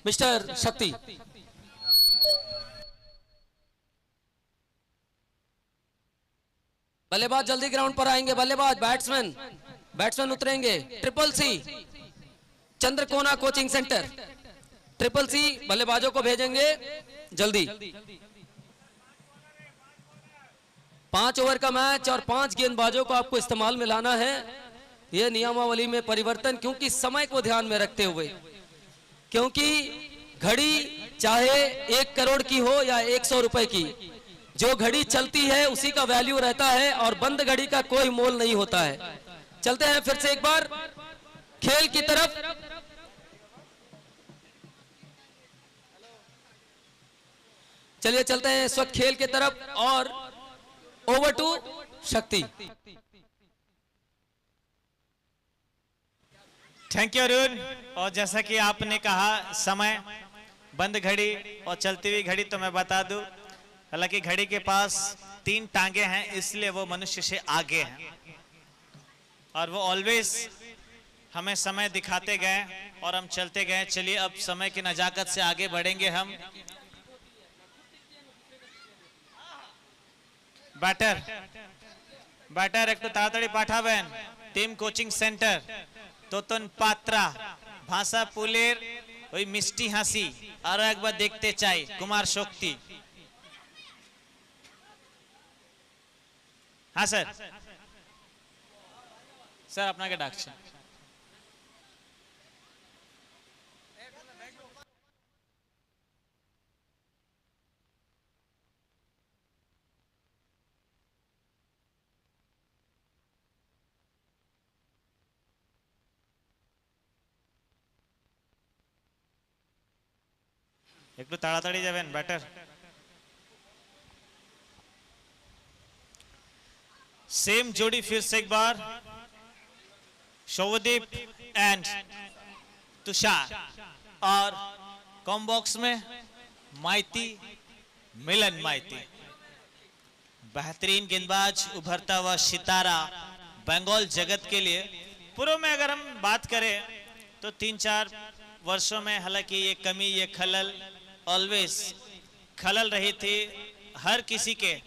Mister शक्ति। बल्लेबाज जल्दी ग्राउंड पर आएंगे। बल्लेबाज बैट्समैन उतरेंगे। Triple C Chandrakona coaching centre, triple C बल्लेबाजों को भेजेंगे जल्दी। 5 ओवर का मैच और 5 गेंदबाजों को आपको इस्तेमाल में लाना है। यह नियमावली में परिवर्तन, क्योंकि समय को ध्यान में रखते हुए, क्योंकि घड़ी चाहे 1 करोड़ की हो या 100 रुपए की, जो घड़ी चलती है उसी का वैल्यू रहता है और बंद घड़ी का कोई मोल नहीं होता है। चलते हैं फिर से एक बार खेल की तरफ। चलिए चलते हैं इस वक्त खेल की तरफ और ओवर टू शक्ति। Thank you Arun. और जैसा कि आपने कहा समय, बंद घड़ी और चलती हुई घड़ी, तो मैं बता दूं, हालांकि घड़ी के पास 3 टांगे हैं, इसलिए वो मनुष्य से आगे हैं और वो ऑलवेज हमें समय दिखाते गए और हम चलते गए। चलिए अब समय की नजाकत से आगे बढ़ेंगे हम। बैटर एक तो ताड़ाताड़ी पाठाबेन, टीम कोचिंग सेंटर तोतन पात्रा, भाषा पुलेर ওই মিষ্টি হাসি, আরো একবার দেখতে চাই কুমার শক্তি। হ্যাঁ স্যার, স্যার আপনাকে ডাকছে। একটু তাড়াতাড়ি যাবেন ব্যাটার। सेम जोड़ी फिर से एक बार, शोभदीप एंड तुषार, और कॉम बॉक्स में माइती, मिलन माइती, बेहतरीन गेंदबाज, उभरता हुआ सितारा बंगाल जगत के लिए। पूर्व में अगर हम बात करें तो 3-4 वर्षों में हालांकि ये कमी, ये खलल ऑलवेज खलल रही थी। हर किसी के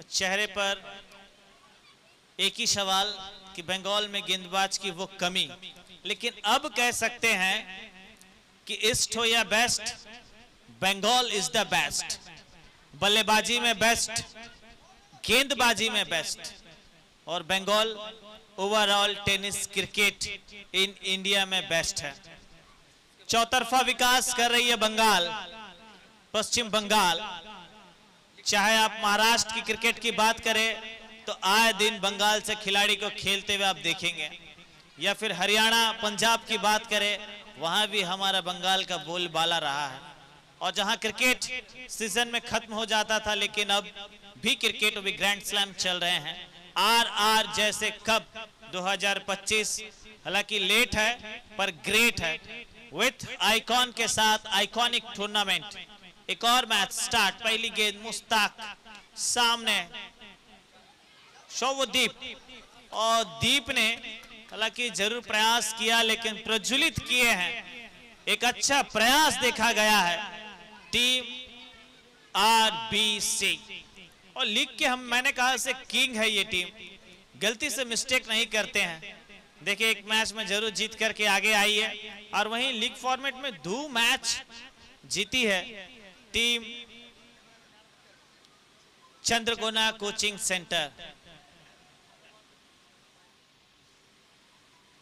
चेहरे पर एक ही सवाल कि बंगाल में गेंदबाज की वो कमी। लेकिन अब कह सकते हैं कि ईस्ट हो या west, Bengal is the best. बल्लेबाजी में बेस्ट, गेंदबाजी में बेस्ट, और Bengal overall tennis cricket in India में बेस्ट है। चौतरफा विकास कर रही है बंगाल, पश्चिम बंगाल। चाहे आप महाराष्ट्र की क्रिकेट की बात करें तो आए दिन बंगाल से खिलाड़ी को खेलते हुए आप देखेंगे, या फिर हरियाणा पंजाब की बात करें, वहां भी हमारा बंगाल का बोलबाला रहा है। और जहां क्रिकेट सीजन में खत्म हो जाता था, लेकिन अब भी क्रिकेट भी ग्रैंड स्लैम चल रहे हैं। आर जैसे कप 2025 हालांकि लेट है पर ग्रेट है, विथ आइकॉन के साथ आइकॉनिक टूर्नामेंट। एक और मैच स्टार्ट, पहली गेंद मुश्ताक, सामने शोभदीप, और दीप ने हालांकि जरूर प्रयास किया लेकिन प्रज्वलित किए हैं। एक अच्छा प्रयास देखा गया है टीम RBC, और लीग के मैंने कहा से किंग है ये टीम, गलती से मिस्टेक नहीं करते हैं। देखिए एक मैच में जरूर जीत करके आगे आई है, और वहीं लीग फॉर्मेट में 2 मैच जीती है team Chandrakona coaching centre.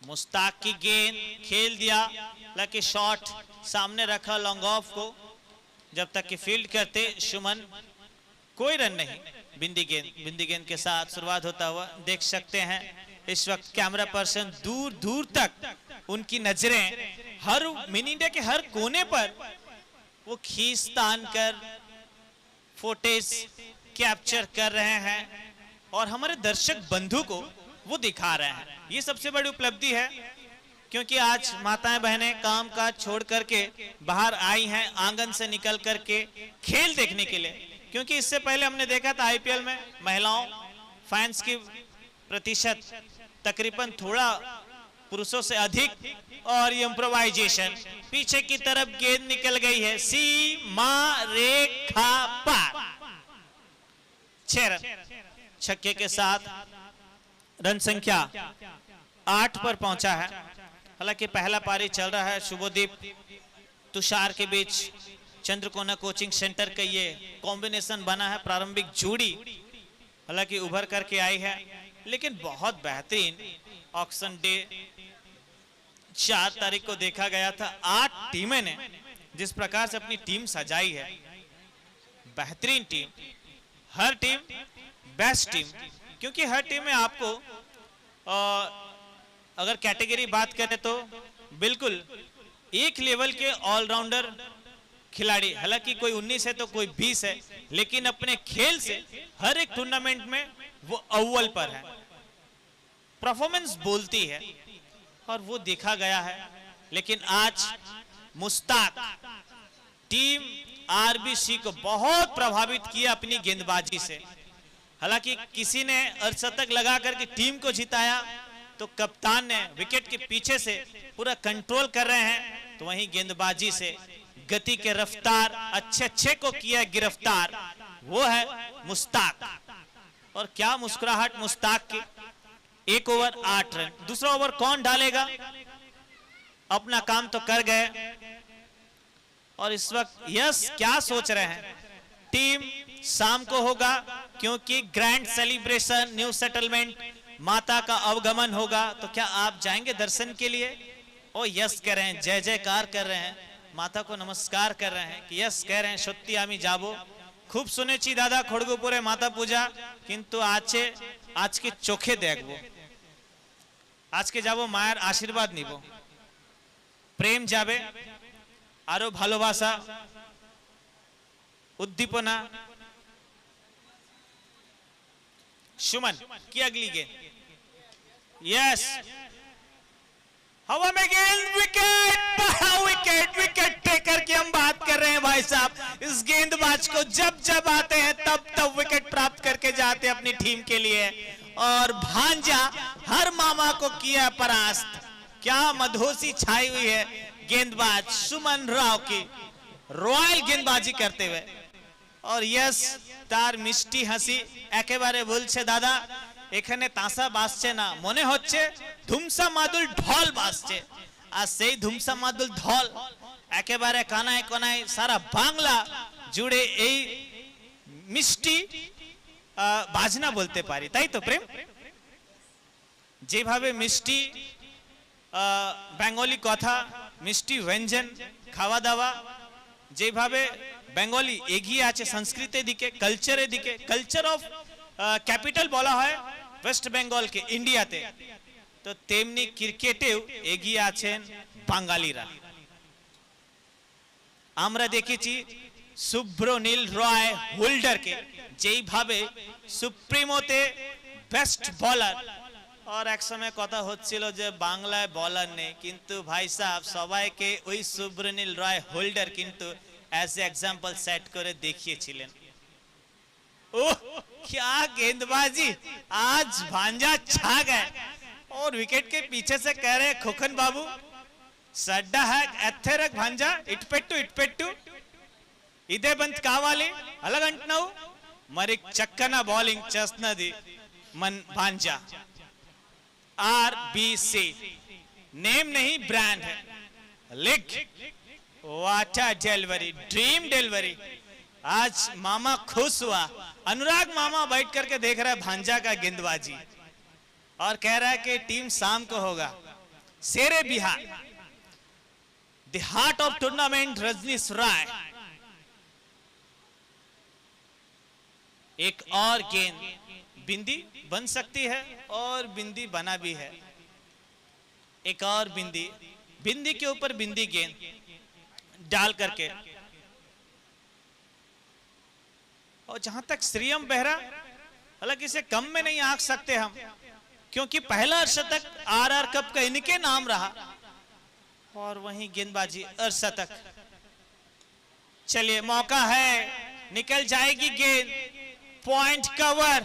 Mushtaq की गेंद खेल दिया, लकी शॉट सामने रखा लॉन्ग ऑफ को, जब तक कि फील्ड करते सुमन, कोई रन नहीं। बिंदी गेंद के साथ शुरुआत होता हुआ देख सकते हैं इस वक्त कैमरा पर्सन दूर दूर तक उनकी नजरें हर मिनी इंडिया के हर कोने पर वो खींच तान कर फोटेज कैप्चर कर रहे हैं, और हमारे दर्शक बंधु को वो दिखा रहे हैं। ये सबसे बड़ी उपलब्धि है, क्योंकि आज माताएं बहनें काम काज छोड़ करके बाहर आई हैं आंगन से निकल करके खेल देखने के लिए। क्योंकि इससे पहले हमने देखा था IPL में महिलाओं फैंस की प्रतिशत तकरीबन थोड़ा पुरुषों से अधिक, और इम्प्रोवाइजेशन, पीछे की तरफ गेंद निकल गई है, सीमा रेखा पार, 6 रन। छक्के के साथ रन संख्या 8 पर पहुंचा है। हालांकि पहला पारी चल रहा है शुभदीप तुषार के बीच। चंद्रकोना कोचिंग सेंटर का ये कॉम्बिनेशन बना है, प्रारंभिक जोड़ी हालांकि उभर करके आई है, लेकिन बहुत बेहतरीन ऑक्शन डे 4 तारीख को देखा गया था। 8 टीमें ने जिस प्रकार से अपनी टीम सजाई है, बेहतरीन टीम, हर टीम बेस्ट टीम, क्योंकि हर टीम में आपको अगर कैटेगरी बात करें तो बिल्कुल एक लेवल के ऑलराउंडर खिलाड़ी, हालांकि कोई 19 है तो कोई 20 है, लेकिन अपने खेल से हर एक टूर्नामेंट में वो अव्वल पर है, परफॉर्मेंस बोलती है और वो देखा गया है। लेकिन आज मुश्ताक टीम आरबीसी को बहुत प्रभावित किया अपनी गेंदबाजी से। हालांकि किसी ने अर्धशतक लगा करके टीम को जिताया, तो कप्तान ने विकेट के पीछे से पूरा कंट्रोल कर रहे हैं, तो वहीं गेंदबाजी से गति के रफ्तार अच्छे को किया गिरफ्तार, वो है मुश्ताक। और क्या मुस्कुराहट मुश्ताक की। 1 ओवर 8 रन, दूसरा ओवर कौन डालेगा, अपना काम तो कर गए। और इस वक्त यस क्या सोच रहे हैं, टीम शाम को होगा क्योंकि ग्रैंड सेलिब्रेशन न्यू सेटलमेंट माता का अवगमन होगा, तो क्या आप जाएंगे दर्शन के लिए। ओ यस कह रहे हैं, जय जयकार कर रहे हैं, माता को नमस्कार कर रहे हैं कि यस कह रहे हैं, सत्य आमी जाबो। खूब सुनेছি दादा खड़गपुरे माता पूजा, किंतु आज के चोखे देखबो, आज के जाबो मायर आशीर्वाद निब, प्रेम जाबे, आरो भालोबासा, उद्दीपना। सुमन की अगली गेंद, यस हवा में गेंद, विकेट, विकेट, विकेट टेकर की हम बात कर रहे हैं भाई साहब। इस गेंदबाज को जब आते हैं तब विकेट प्राप्त करके जाते हैं अपनी टीम के लिए, और भांजा हर मामा को किया परास्त। क्या मधोसी छाई हुई है गेंदबाज सुमन राव की, रॉयल गेंदबाजी करते हुए। और यस तार मिष्टी हंसी एकेबारे बोलছে दादा এখানে তাসা বাজছে না, মনে হচ্ছে ধুমসা মাদুল ঢল বাজছে। আর সেই ধুমসা মাদুল ঢল একেবারে কানায় কোনায় সারা বাংলা জুড়ে এই মিষ্টি বাজনা বলতে পারি, তাই তো প্রেম। যেভাবে মিষ্টি বেঙ্গলি কথা, মিষ্টি ব্যঞ্জন, খাওয়া দাওয়া, যেভাবে বেঙ্গলি এগিয়ে আছে সংস্কৃতির দিকে, কালচারের দিকে, কালচার অফ ক্যাপিটাল বলা হয় ওয়েস্ট বেঙ্গল के इंडियाते, तो तेमनी क्रिकेटेও এগিয়ে আছেন বাঙালিরা। আমরা দেখেছি শুভ্রনীল রয় হোল্ডারকে যেইভাবে সুপ্রিমোতে বেস্ট বলার, और एक समय কথা হচ্ছিল যে বাংলায় বলার নেই, কিন্তু ভাই সাহেব সবাইকে ওই শুভ্রনীল রয় হোল্ডার কিন্তু एज एग्जाम्पल सेट করে দেখিয়েছিলেন। ओह क्या गेंदबाजी, आज भांजा छा गए, और विकेट के पीछे से कह रहे खोखन बाबू सड्डा है एथेरक भांजा इटपेट्टू इदे बंत कावाली अलगंटनऊ मरिक चक्कना बॉलिंग चस्नदी मन भांजा। आरबीसी नेम नहीं ब्रांड है, लिख वाटा डिलीवरी, ड्रीम डिलीवरी। आज मामा खुश हुआ, अनुराग मामा बैठ करके देख रहा है भांजा का गेंदबाजी और कह रहा है कि टीम शाम को होगा। शेरे Bihar, the heart of tournament Rajnish Rai. एक और गेंद, बिंदी बन सकती है और बिंदी बना भी है। एक और बिंदी, बिंदी के ऊपर बिंदी गेंद डाल करके। और जहां तक श्रीयम बेहरा, हालांकि इसे कम में नहीं आंक सकते हम, क्योंकि पहला अर्धशतक आरआर कप का इनके नाम रहा, और वहीं गेंदबाजी अर्धशतक। चलिए मौका है, निकल जाएगी गेंद, पॉइंट कवर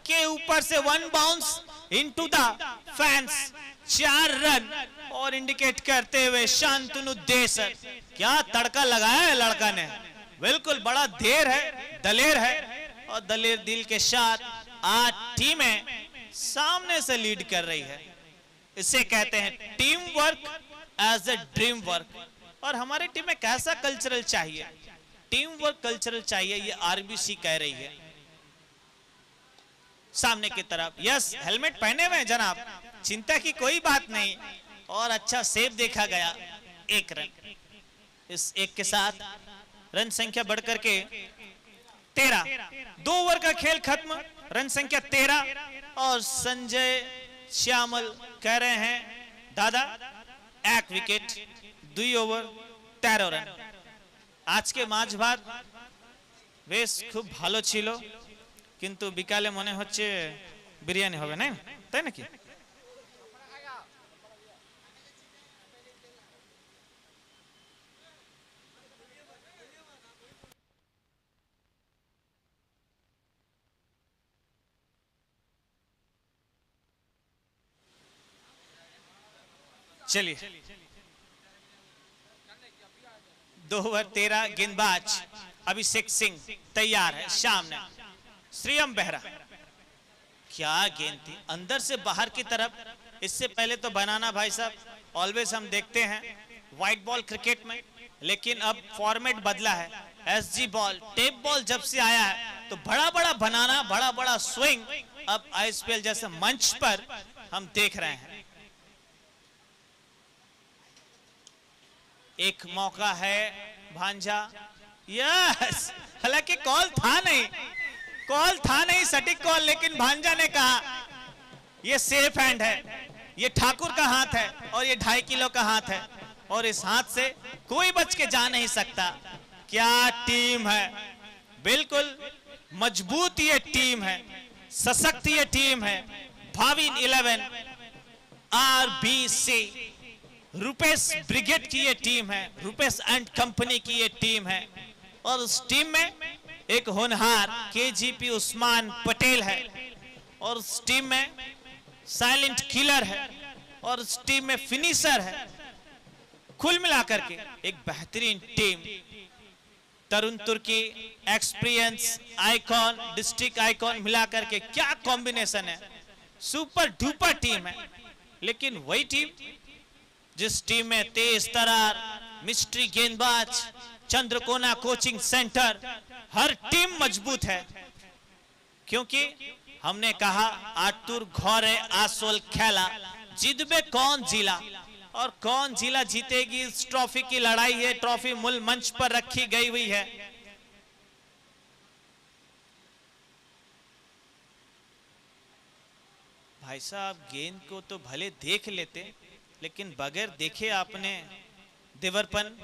के ऊपर से one bounce into the fans, 4 run और इंडिकेट करते हुए शांतनु देसर। क्या तड़का लगाया है लड़का ने, बिल्कुल बड़ा देर है, दलेर है और दलेर दिल के साथ 8 टीमें सामने से लीड कर रही है। इसे कहते हैं team work as a dream work. और हमारी टीम में कैसा कल्चरल चाहिए, टीम वर्क कल्चरल चाहिए, ये आरबीसी कह रही है। सामने की तरफ यस, हेलमेट पहने हुए हैं जनाब, चिंता की कोई बात नहीं। और अच्छा सेव देखा गया, 1 रन। इस 1 के साथ रन संख्या बढ़कर के 13। 2 ओवर का खेल खत्म, रन संख्या 13। और संजय श्यामल कह रहे हैं दादा 1 विकेट, 2 ओवर 13 रन। आज के মাঝ ভাগ বেশ খুব ভালো ছিল, কিন্তু বিকালে মনে হচ্ছে বিরিয়ানি হবে না, তাই নাকি? चलिए 2 ओवर 13 गेंदबाज अभिषेक सिंह तैयार है। सामने श्रीयम बेहरा, क्या गेंद थी अंदर से बाहर की तरफ। इससे पहले तो बनाना भाई साहब ऑलवेज हम देखते हैं व्हाइट बॉल क्रिकेट में, लेकिन अब फॉर्मेट बदला है। एसजी बॉल, टेप बॉल जब से आया है तो बड़ा बड़ा बनाना, बड़ा बड़ा स्विंग अब आईएसपीएल जैसे मंच पर हम देख रहे हैं। एक मौका है भांजा, यस, हालांकि कॉल था नहीं सटीक कॉल, लेकिन भांजा ने कहा ये सेफ हैंड है, ये ठाकुर का हाथ है और ये 2.5 किलो का हाथ है और इस हाथ से कोई बच के जा नहीं सकता। क्या टीम है, बिल्कुल मजबूत ये टीम है, सशक्त ये टीम है। भाविन 11 आरबीसी रुपेश ब्रिगेड की ये टीम है, रुपेश एंड कंपनी की ये टीम है। और उस टीम में एक होनहार केजीपी उस्मान पटेल है और उस टीम में साइलेंट किलर है और उस टीम में फिनिशर है। कुल मिलाकर के एक बेहतरीन टीम, तरुण तुर्की, एक्सपीरियंस आइकॉन, डिस्ट्रिक्ट आइकॉन मिलाकर के क्या कॉम्बिनेशन है, सुपर डुपर टीम है। लेकिन वही टीम जिस टीम में तेज तरार, मिस्ट्री गेंदबाज, चंद्रकोना कोचिंग सेंटर, हर टीम मजबूत है। क्योंकि हमने कहा आतुर घोरे आसोल खेला, जिदबे कौन जिला और कौन जिला जीतेगी, इस ट्रॉफी की लड़ाई है। ट्रॉफी मूल मंच पर रखी गई हुई है। भाई साहब गेंद को तो भले देख लेते, लेकिन बगैर देखे आपने देवरपन।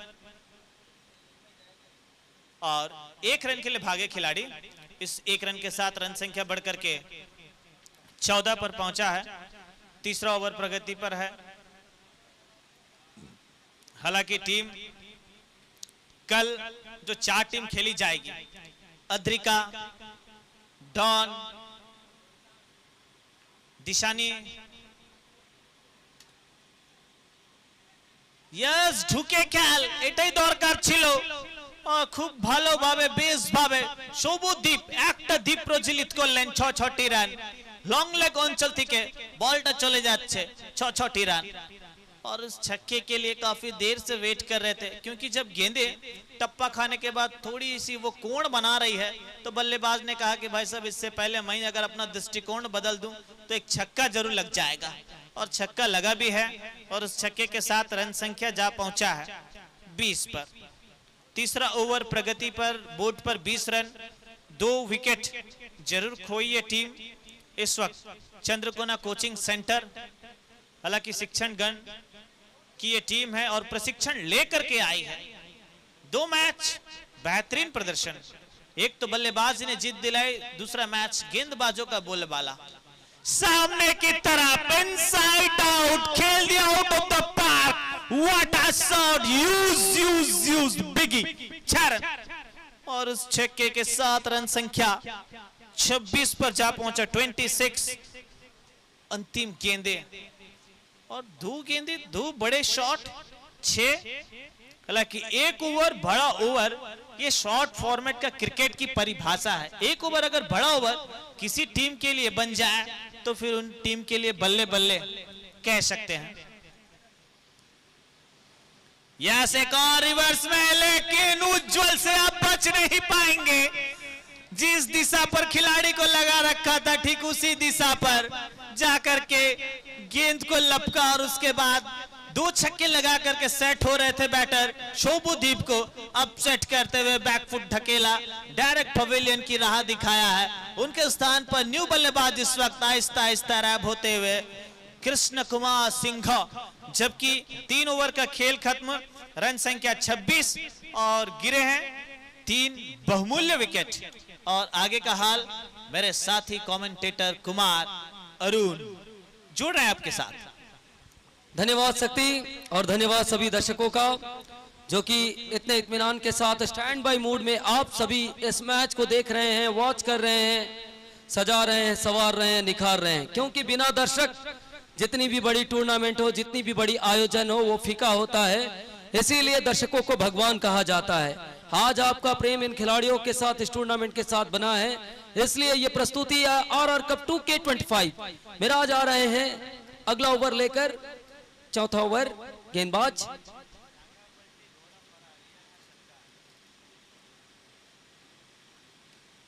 और 1 रन के लिए भागे खिलाड़ी। इस 1 रन के साथ रन संख्या बढ़कर के 14 पर पहुंचा है। तीसरा ओवर प्रगति पर है। हालांकि टीम कल जो 4 टीम खेली जाएगी, अद्रिका, डॉन, दिशानी, यस ঢুকে খেল, এটাই দরকার ছিল। খুব ভালোভাবে বেশ ভাবে সবুদ্বীপ একটা দ্বীপ প্রজ্বলিত করলেন। 6-6টি রান, লং লেগ অঞ্চল থেকে বলটা চলে যাচ্ছে। 6-6টি রান। और इस छक्के के लिए काफी देर से वेट कर रहे थे, क्योंकि जब गेंदे टप्पा खाने के बाद थोड़ी सी वो कोण बना रही है तो बल्लेबाज ने कहा कि भाई साहब इससे पहले मैं अगर अपना दृष्टिकोण बदल दूं तो एक छक्का जरूर लग जाएगा। और छक्का लगा भी है और उस छक्के के साथ रन संख्या जा पहुंचा है 20 पर। तीसरा ओवर प्रगति पर, बोर्ड पर 20 रन, 2 विकेट जरूर खोई है टीम। इस वक्त चंद्रकोना कोचिंग सेंटर, हालांकि शिक्षण गण की ये टीम है और प्रशिक्षण लेकर के आई है। 2 मैच बेहतरीन प्रदर्शन, एक तो बल्लेबाज ने जीत दिलाई, दूसरा मैच गेंदबाजों का बोलबाला। सामने की तरफ इनसाइड आउट खेल दिया, out of the park. What a shot, यूज बिगी, 6 रन। और उस छक्के के साथ रन संख्या 26 पर जा पहुंचा, 26। अंतिम गेंदे और गेंदी बड़े शॉट 6। हालांकि एक ओवर बड़ा ओवर ये शॉर्ट फॉर्मेट का क्रिकेट की परिभाषा है। एक ओवर अगर बड़ा ओवर किसी टीम के लिए बन जाए तो फिर उन टीम के लिए बल्ले बल्ले कह सकते हैं। यहां से एक और रिवर्स में, लेकिन उज्जवल से आप बच नहीं पाएंगे। जिस दिशा पर खिलाड़ी को लगा रखा था ठीक उसी दिशा पर जाकर के गेंद को लपका और उसके बाद 2 छक्के लगा करके सेट हो रहे थे बैटर शोभुदीप को। अब सेट करते हुए बैकफुट ढकेला, डायरेक्ट पवेलियन की राह दिखाया है। उनके स्थान पर न्यू बल्लेबाज इस वक्त आहिस्ता आहिस्ता रैप होते हुए कृष्ण कुमार सिंघा। जबकि 3 ओवर का खेल खत्म, रन संख्या 26 और गिरे हैं 3 बहुमूल्य विकेट। और आगे का हाल मेरे साथी कमेंटेटर कुमार अरुण जुड़ रहे हैं आपके साथ। धन्यवाद शक्ति और धन्यवाद सभी दर्शकों का जो कि इतने इत्मीनान के साथ स्टैंड बाय मूड में आप सभी इस मैच को देख रहे हैं, वॉच कर रहे हैं, सजा रहे हैं, संवार रहे हैं, निखार रहे हैं। क्योंकि बिना दर्शक जितनी भी बड़ी टूर्नामेंट हो, जितनी भी बड़ी आयोजन हो, वो फीका होता है। इसीलिए दर्शकों को भगवान कहा जाता है। आज आपका प्रेम इन खिलाड़ियों के साथ, इस टूर्नामेंट के साथ बना है, इसलिए ये प्रस्तुति है RR कप 2K25। मिराज आ रहे हैं अगला ओवर लेकर। चौथा ओवर, गेंदबाज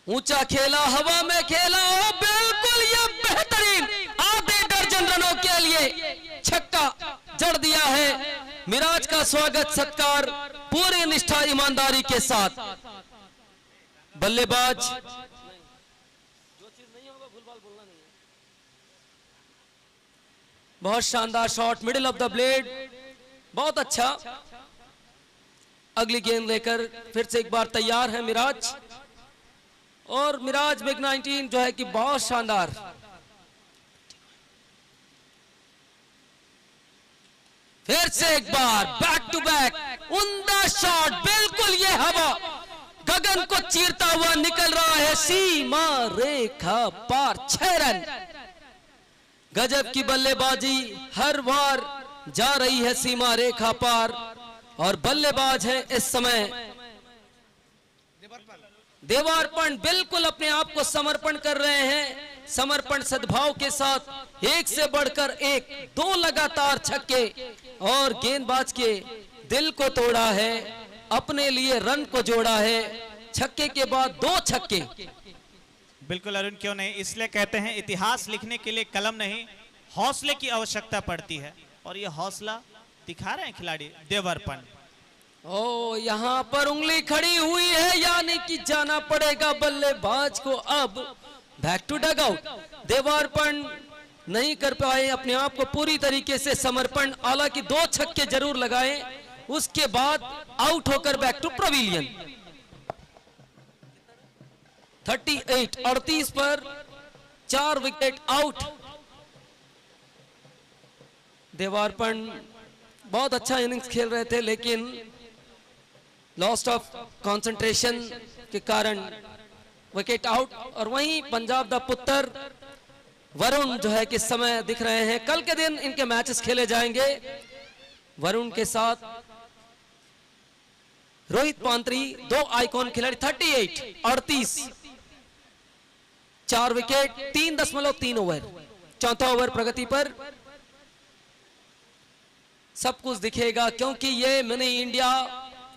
ऊंचा खेला, हवा में खेला, बिल्कुल ये बेहतरीन आधे दर्जन रनों के लिए छक्का जड़ दिया है। मिराज का स्वागत सत्कार पूरी निष्ठा ईमानदारी के साथ। बल्लेबाज बहुत शानदार shot, middle of the blade, बहुत अच्छा। अगली गेंद लेकर फिर से एक बार तैयार है मिराज। और मिराज बिग 19 जो है कि बहुत शानदार। फिर से एक बार बैक टू बैक उम्दा शॉट, बिल्कुल ये हवा गगन को चीरता हुआ निकल रहा है, सीमा रेखा पार। 6 रन। गजब की बल्लेबाजी हर बार जा रही है सीमा रेखा पार। और बल्लेबाज है इस समय देवार्पण, बिल्कुल अपने आप को समर्पण कर रहे हैं। समर्पण सद्भाव के साथ एक से बढ़कर एक, 2 लगातार छक्के और गेंदबाज के दिल को तोड़ा है, अपने लिए रन को जोड़ा है। छक्के के बाद 2 छक्के। बिल्कुल अरुण, क्यों नहीं। इसलिए कहते हैं इतिहास लिखने के लिए कलम नहीं, हौसले की आवश्यकता पड़ती है। और ये हौसला दिखा रहे हैं खिलाड़ी देवार्पण। ओ, यहाँ पर उंगली खड़ी हुई है, यानी कि जाना पड़ेगा बल्लेबाज को अब बैक टू डग आउट। देवार्पण नहीं कर पाए अपने आप को पूरी तरीके से समर्पण, हालांकि 2 छक्के जरूर लगाए, उसके बाद आउट होकर बैक टू पवेलियन। 38 पर 4 विकेट आउट। देवार्पण बहुत अच्छा इनिंग्स खेल रहे थे, लेकिन लॉस्ट ऑफ कंसंट्रेशन के कारण विकेट आउट। और वहीं पंजाब दा पुत्र वरुण जो है कि समय दिख रहे हैं। कल के दिन इनके मैचेस खेले जाएंगे। वरुण के साथ रोहित पांत्री, 2 आइकॉन खिलाड़ी। 38 4 विकेट, 3.3 ओवर। चौथा ओवर प्रगति पर। सब कुछ दिखेगा क्योंकि ये मिनी इंडिया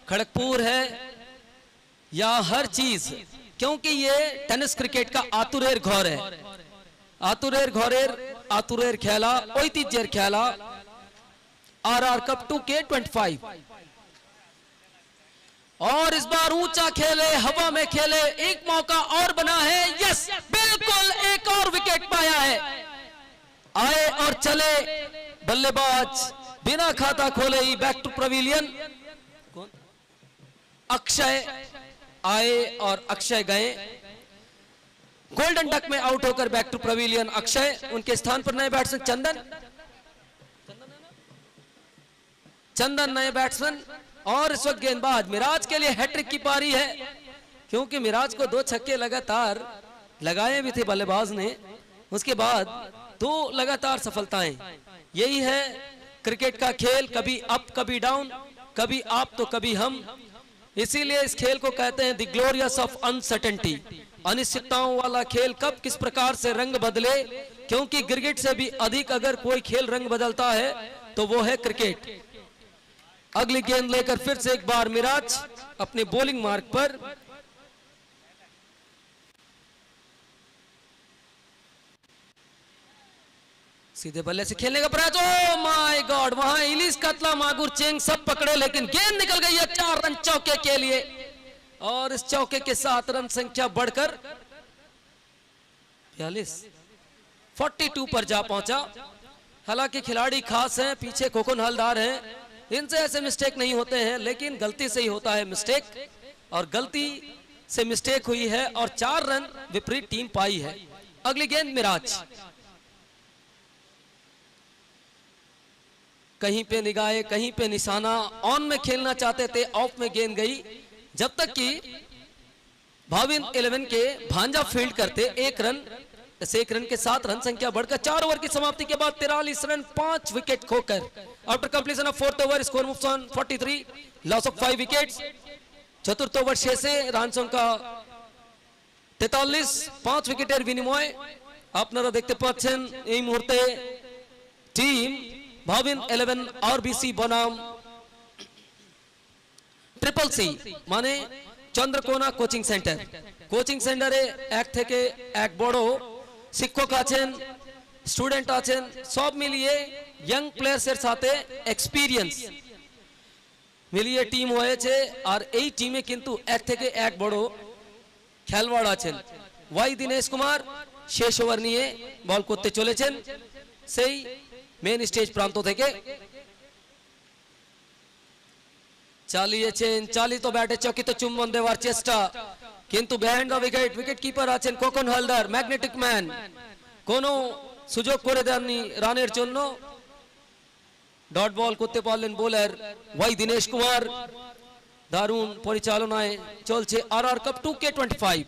खड़गपुर है या हर चीज, क्योंकि ये टेनिस क्रिकेट का आतुरेर घोर है। आतुरेर खेला, ओइतिजेर खेला। RR cup 2K25। और इस बार ऊंचा खेले, हवा में खेले, एक मौका और बना है। यस, बिल्कुल एक और विकेट पाया है। आए और चले बल्लेबाज बिना खाता खोले ही बैक टू पवेलियन। अक्षय आए और अक्षय गए। गोल्डन डक में आउट होकर बैक टू पवेलियन अक्षय। उनके स्थान पर नए बैट्समैन चंदन नए बैट्समैन। और इस वक्त गेंदबाज मिराज के लिए हैट्रिक की पारी है, क्योंकि मिराज को 2 छक्के लगातार लगाए भी थे बल्लेबाज ने, उसके बाद 2 लगातार सफलताएं। यही है क्रिकेट का खेल, कभी अप कभी डाउन, कभी आप तो कभी हम। इसीलिए इस खेल को कहते हैं द ग्लोरियस ऑफ अनसर्टेनिटी, अनिश्चितताओं वाला खेल कब किस प्रकार से रंग बदले, क्योंकि क्रिकेट से भी अधिक अगर कोई खेल रंग बदलता है तो वो है क्रिकेट। अगली गेंद लेकर फिर से एक बार मिराज अपने बॉलिंग मार्ग पर। सीधे बल्ले से खेलने का प्रयास, ओ माय गॉड, वहां इलिस, कतला, मागुर, चेंग सब पकड़े, लेकिन गेंद निकल गई है 4 रन चौके के लिए, और इस चौके के साथ रन संख्या बढ़कर 42 पर जा पहुंचा। हालांकि खिलाड़ी खास हैं, पीछे खोखन हलदार हैं, इनसे ऐसे मिस्टेक नहीं होते हैं, लेकिन गलती से ही होता है मिस्टेक, और गलती से मिस्टेक हुई है और 4 रन विपरीत टीम पाई है। अगली गेंद मिराज, कहीं पे निगाहे कहीं पे निशाना, ऑन में खेलना चाहते थे, ऑफ में गेंद गई, जब तक कि भाविन 11 के भांजा फील्ड करते 1 रन, इस 1 रन के साथ रन संख्या बढ़कर 4 ओवर की समाप्ति के बाद 43 रन 5 विकेट खोकर, after completion of 4th over score moves on 43, loss of 5 wickets. चतुर्थ ओवर शेषे রান সংখ্যা 43, 5 উইকেটের বিনিময়ে আপনারা দেখতে পাচ্ছেন এই মুহূর্তে টিম ভাবিন 11 আরবিসি বনাম ট্রিপল সি মানে চন্দ্রকোনা কোচিং সেন্টার। কোচিং সেন্টারে এক থেকে এক বড় শিক্ষক আছেন, স্টুডেন্ট আছেন, সব মিলিয়ে ইয়ং প্লেয়ার্সের সাথে এক্সপিরিয়েন্স মিলিয়ে টিম হয়েছে। আর এই টিমে কিন্তু এক থেকে এক বড় খেলোয়াড় আছেন। ওয়াই দীনেশ কুমার শেষ ওভার নিয়ে বল করতে চলেছেন সেই মেন স্টেজ প্রান্ত থেকে। চালিয়েছেন, চালিত ব্যাটে চকিত চুম্বন দেওয়ার চেষ্টা, কিন্তু behind the wicket wicket keeper আছেন খোকন হালদার, ম্যাগনেটিক ম্যান, কোনো সুযোগ করে দেননি রানের জন্য। ডট বল করতে পারলেন বোলার ওয়াই দীনেশ কুমার। দারুণ পরিচালনায় চলছে আরআর কাপ 2K25।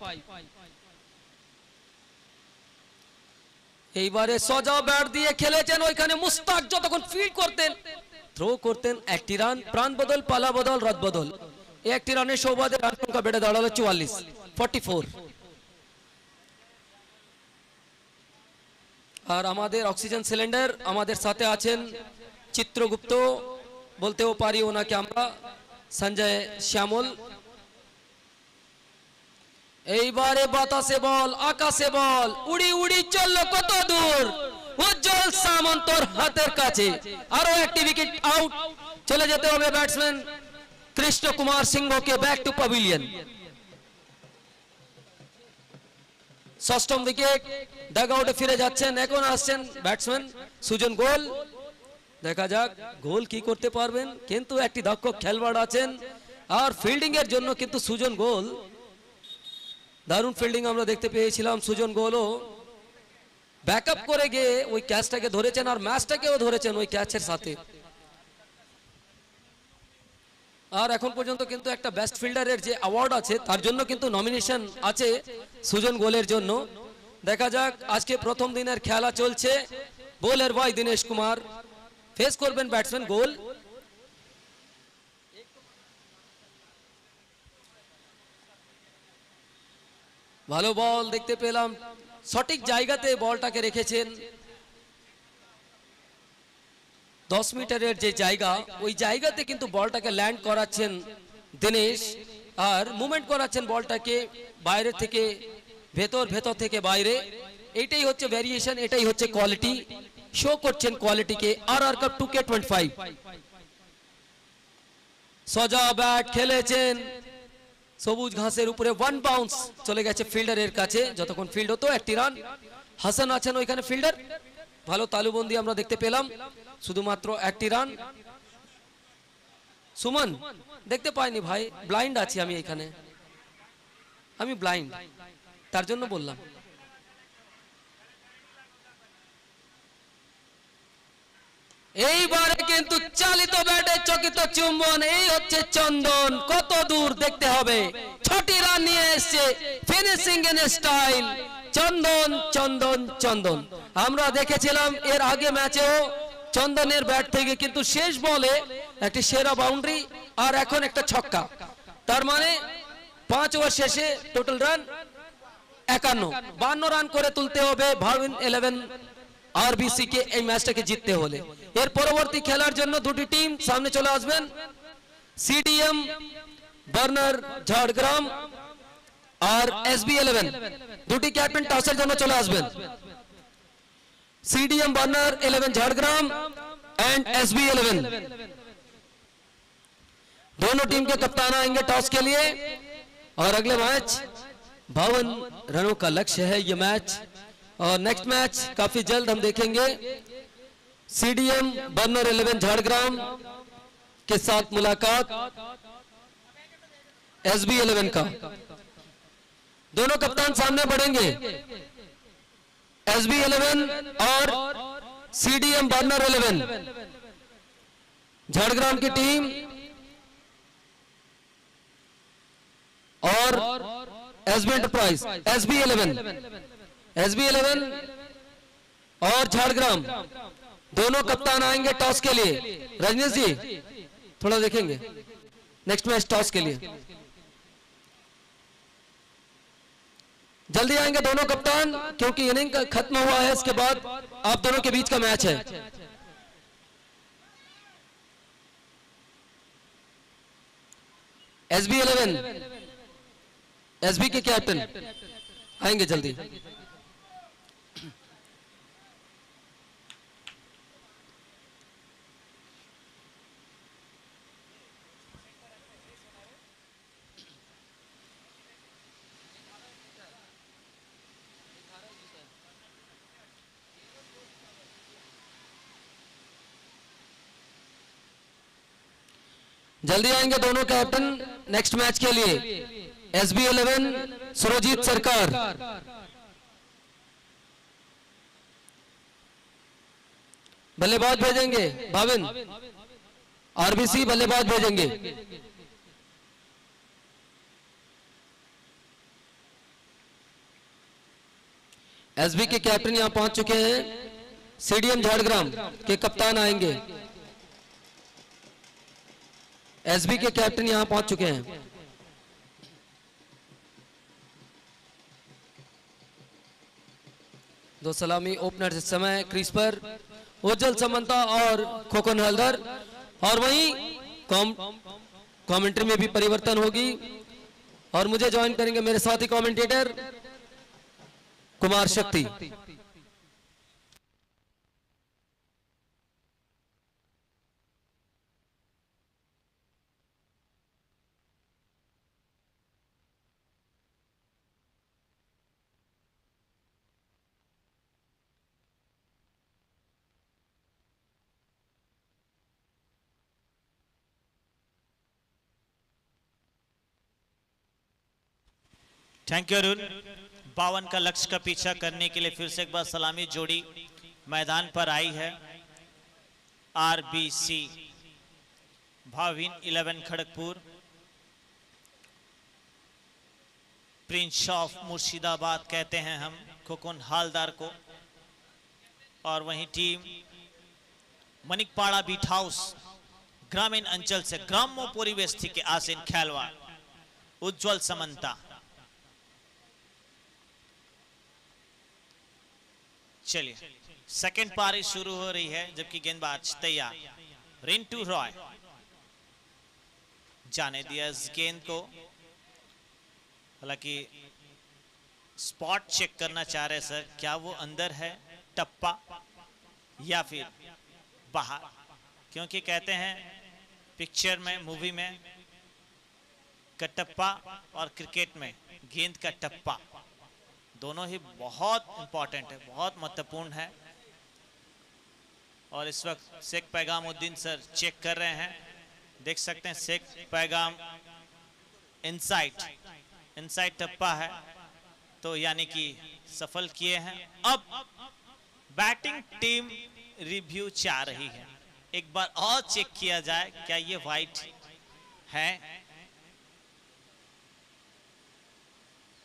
এইবারে সজা ব্যাট দিয়ে খেলেছেন, ওইখানে মুস্তাক যতক্ষণ ফিল্ড করতেন থ্রো করতেন, একটি রান, প্রাণ বদল, পালা বদল, রদ বদল, এই একটি রানের সৌবাদে রান সংখ্যা বেড়ে দাঁড়ালো 44। আর আমাদের অক্সিজেন সিলিন্ডার আমাদের সাথে আছেন চিত্রগুপ্ত, বলতেও পারি ওনাকে আমরা, সঞ্জয় শ্যামল। এইবারে বাতাসে বল, আকাশে বল, উড়ি উড়ি চললো কত দূর, উজ্জ্বল সামন্তর হাতের কাছে, আরো একটি উইকেট আউট। চলে যেতে হবে ব্যাটসম্যান কৃষ্ণ কুমার সিংহকে ব্যাক টু প্যাভিলিয়ন। ষষ্ঠম উইকেট, ডাগআউটে ফিরে যাচ্ছেন, এখন আসছেন ব্যাটসম্যান সুজন গোল। দেখা যাক গোল কি করতে পারবেন, কিন্তু একটি দক্ষ খেলোয়াড় আছেন, আর ফিল্ডিং এর জন্য কিন্তু সুজন গোল দারুণ ফিল্ডিং আমরা দেখতে পেয়েছিলাম। সুজন গোলও ব্যাকআপ করে গিয়ে ওই ক্যাচটাকে ধরেছেন, আর ম্যাচটাকেও ধরেছেন ওই ক্যাচের সাথে। আর এখন পর্যন্ত কিন্তু একটা বেস্ট ফিল্ডারের যে অ্যাওয়ার্ড আছে তার জন্য কিন্তু নমিনেশন আছে সুজন গোলের জন্য। দেখা যাক আজকে প্রথম দিনের খেলা চলছে। Bowler Y Dinesh Kumar, face করবেন ব্যাটসম্যান গোল। ভালো বল দেখতে পেলাম, সঠিক জায়গাতে বলটাকে রেখেছেন। 10 মিটারের যে জায়গা, ওই জায়গাতে কিন্তু বলটাকে ল্যান্ড করাচ্ছেন দীনেশ, আর মুভমেন্ট করাচ্ছেন বলটাকে বাইরে থেকে ভেতর, ভেতর থেকে বাইরে। এইটাই হচ্ছে ভ্যারিয়েশন, এটাই হচ্ছে কোয়ালিটি, শো করছেন কোয়ালিটিকে। RR cup 2K25। সজা ব্যাট খেলেছেন, সবুজ ঘাসের উপরে, 1 বাউন্স চলে গেছে ফিল্ডারের কাছে, যতক্ষণ ফিল্ড হতো একটি রান। হাসান আছেন ওইখানে ফিল্ডার, ভালো তালুবন্দি আমরা দেখতে পেলাম, শুধুমাত্র একটি রান। সুমন দেখতে পাইনি ভাই, ব্লাইন্ড আছি আমি এখানে, আমি ব্লাইন্ড, তার জন্য বললাম। এইবারে কিন্তু চালিত ব্যাটে চকিত চুম্বন, এই হচ্ছে চন্দন, কত দূর দেখতে হবে। 6টি রান নিয়ে এসেছে, ফিনিশিং ইন স্টাইল, চন্দন চন্দন চন্দন। আমরা দেখেছিলাম এর আগে ম্যাচেও চন্দনের ব্যাট থেকে কিন্তু শেষ বলে একটি সেরা বাউন্ডারি আর এখন একটা ছক্কা, তার মানে 5 ওভার শেষে টোটাল রান 52 রান করে তুলতে হবে ভাবিন 11 আরবিসি কে এই ম্যাচটাকে জিততে হলে। এর পরবর্তী খেলার জন্য দুটি টিম সামনে চলে আসবেন। সিডিএম বার্নার ঝাড়গ্রাম আর এসবি 11 দুটি ক্যাপ্টেন টসের জন্য চলে আসবেন। CDM burner 11 Jhargram and SB 11 दोनों टीम के कप्तान आएंगे टॉस के लिए और अगले मैच 52 रनों का लक्ष्य है ये मैच, और नेक्स्ट मैच काफी जल्द हम देखेंगे सीडीएम बर्नर 11 झाड़ग्राम के साथ मुलाकात एसबी 11 का। दोनों कप्तान सामने बढ़ेंगे, एसबी 11 और सीडीएम बर्नर 11 झाड़ग्राम की टीम और एसबी एंटरप्राइज एसबी 11 और झाड़ग्राम दोनों कप्तान आएंगे टॉस के लिए। रजनीश जी थोड़ा देखेंगे नेक्स्ट मैच टॉस के लिए, जल्दी आएंगे दोनों कप्तान क्योंकि इनिंग खत्म हुआ है, इसके बाद आप दोनों के बीच का मैच है। एसबी 11 एसबी के कैप्टन आएंगे जल्दी। जल्दी आएंगे दोनों कैप्टन नेक्स्ट मैच के लिए। एसबी 11 सुरजीत सरकार, बल्लेबाज भेजेंगे भाविन, आरबीसी बल्लेबाज भेजेंगे। एसबी के कैप्टन यहां पहुंच चुके हैं, सीडीएम झाड़ग्राम के कप्तान आएंगे। एसबी के कैप्टन यहां पहुंच चुके हैं। दो सलामी ओपनर इस समय क्रीज पर उज्जवल समंता और खोखन हल्दर, और वहीं कमेंट्री में भी परिवर्तन होगी और मुझे ज्वाइन करेंगे मेरे साथी कमेंटेटर कुमार शक्ति। Thank you Arun. 52 का लक्ष्य का पीछा करने के लिए फिर से एक बार सलामी जोड़ी मैदान पर आई है। RBC Bhavin 11 Kharagpur, Prince of Murshidabad कहते हैं हम खोखन हालदार को, और वहीं टीम मनिकपाड़ा बीट हाउस ग्रामीण अंचल से ग्राम्य परिवेश के आसीन खेलवाड़ उज्जवल समंता। चलिए सेकंड पारी शुरू हो रही है, जबकि गेंदबाज तैयार। रिंटू रॉय जाने दिया इस गेंद को, हालांकि स्पॉट चेक करना चाह रहे सर, क्या वो अंदर है टप्पा या फिर बाहर, क्योंकि कहते हैं पिक्चर में मूवी में कटप्पा और क्रिकेट में गेंद का टप्पा दोनों ही बहुत इंपॉर्टेंट है, बहुत महत्वपूर्ण है। और इस वक्त शेख पैगामुद्दीन सर चेक कर रहे हैं, देख सकते हैं शेख पैगाम इनसाइड टप्पा है, तो यानी कि सफल किए हैं। अब बैटिंग टीम रिव्यू चाह रही है, एक बार और चेक किया जाए क्या ये वाइट है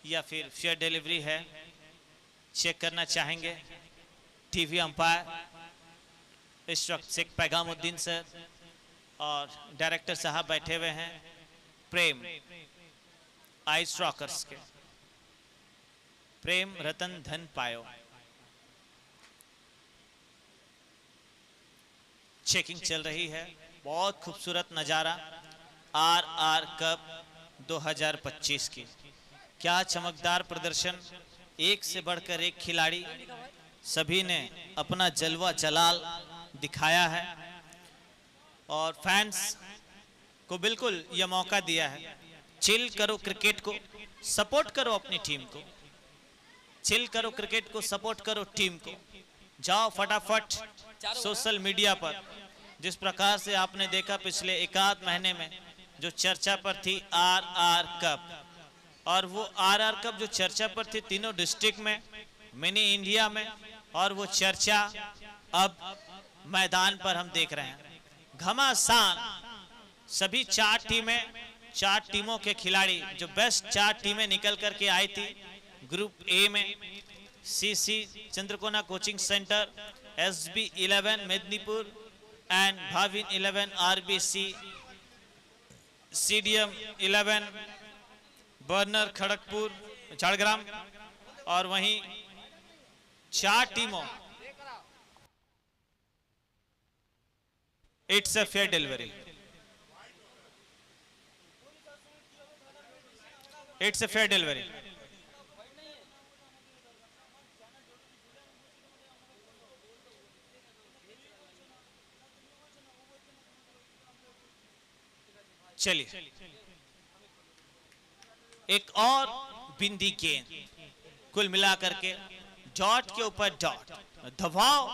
या फिर फेयर डिलीवरी है, चेक करना चाहेंगे टीवी अंपायर। इस वक्त शेख पैगामुद्दीन सर और डायरेक्टर साहब बैठे हुए हैं प्रेम आइस रॉकर्स के। प्रेम रतन धन पायो। चेकिंग चल रही है। बहुत खूबसूरत नज़ारा आर कप 2025 की। क्या चमकदार प्रदर्शन, एक से बढ़कर एक खिलाड़ी, सभी ने अपना जलवा जलाल दिखाया है और फैंस को बिल्कुल यह मौका दिया है। चिल करो क्रिकेट को, सपोर्ट करो अपनी टीम को। चिल करो क्रिकेट को, सपोर्ट करो टीम को। जाओ फटाफट सोशल मीडिया पर, जिस प्रकार से आपने देखा पिछले एकाध महीने में जो चर्चा पर थी आर कप, और वो आर कप जो चर्चा पर थी तीनों डिस्ट्रिक्ट में, मिनी इंडिया में, और वो चर्चा अब मैदान पर हम देख रहे हैं। घमासान सभी चार टीमों के खिलाड़ी, जो बेस्ट 4 टीमें निकल करके आई थी ग्रुप ए में, CC Chandrakona coaching centre, SB 11 Medinipur and Bhavin 11 RBC, CDM 11 burner Kharagpur Jhargram, और वहीं 4 टीमों it's a fair delivery, it's a fair delivery. चलिए एक और बिंदी गेंद, कुल मिलाकर के डॉट के ऊपर डॉट दबाव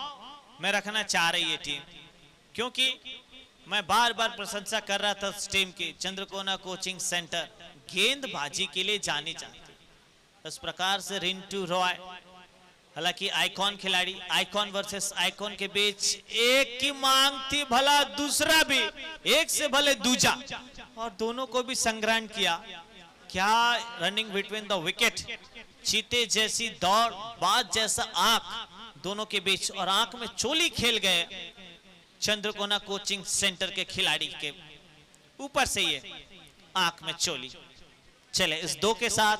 में रखना चाह रही है टीम, क्योंकि मैं बार बार प्रशंसा कर रहा था उस टीम की। चंद्रकोना कोचिंग सेंटर गेंदबाजी के लिए जानी जाती। इस प्रकार से रिंटू रॉय, हालांकि आइकॉन खिलाड़ी, आइकॉन वर्सेस आइकॉन के बीच एक की मांग थी, भला दूसरा भी, एक से भले दूजा, और दोनों को भी संग्रहण किया। क्या रनिंग बिटवीन द विकेट, चीते जैसी दौड़, बाज जैसा आंख दोनों के बीच, और आंख में चोली खेल गए चंद्रकोना कोचिंग सेंटर के खिलाड़ी के ऊपर से ये आंख में चोली। चले इस 2 के साथ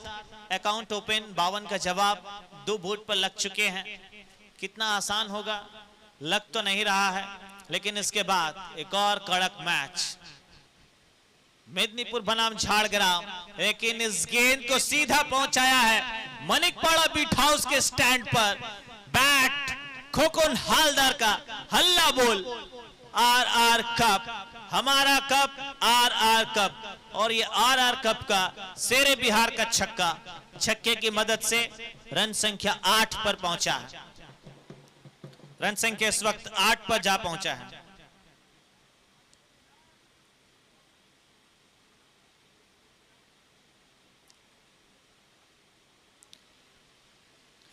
अकाउंट ओपन। 52 का जवाब 2 बोर्ड पर लग चुके हैं। कितना आसान होगा लग तो नहीं रहा है, लेकिन इसके बाद एक और कड़क मैच। मेदिनीपुर बनाम झाड़ग्राम, लेकिन इस गेंद को सीधा पहुंचाया है मनिकपाड़ा बीट हाउस के स्टैंड पर। बैट खोकन हालदार का हल्ला बोल, आर कप, हमारा कप, आर कप, और ये आर कप का शेरे बिहार का छक्के की मदद से रन संख्या 8 पर पहुंचा है। रन संख्या इस वक्त 8 पर जा पहुंचा है।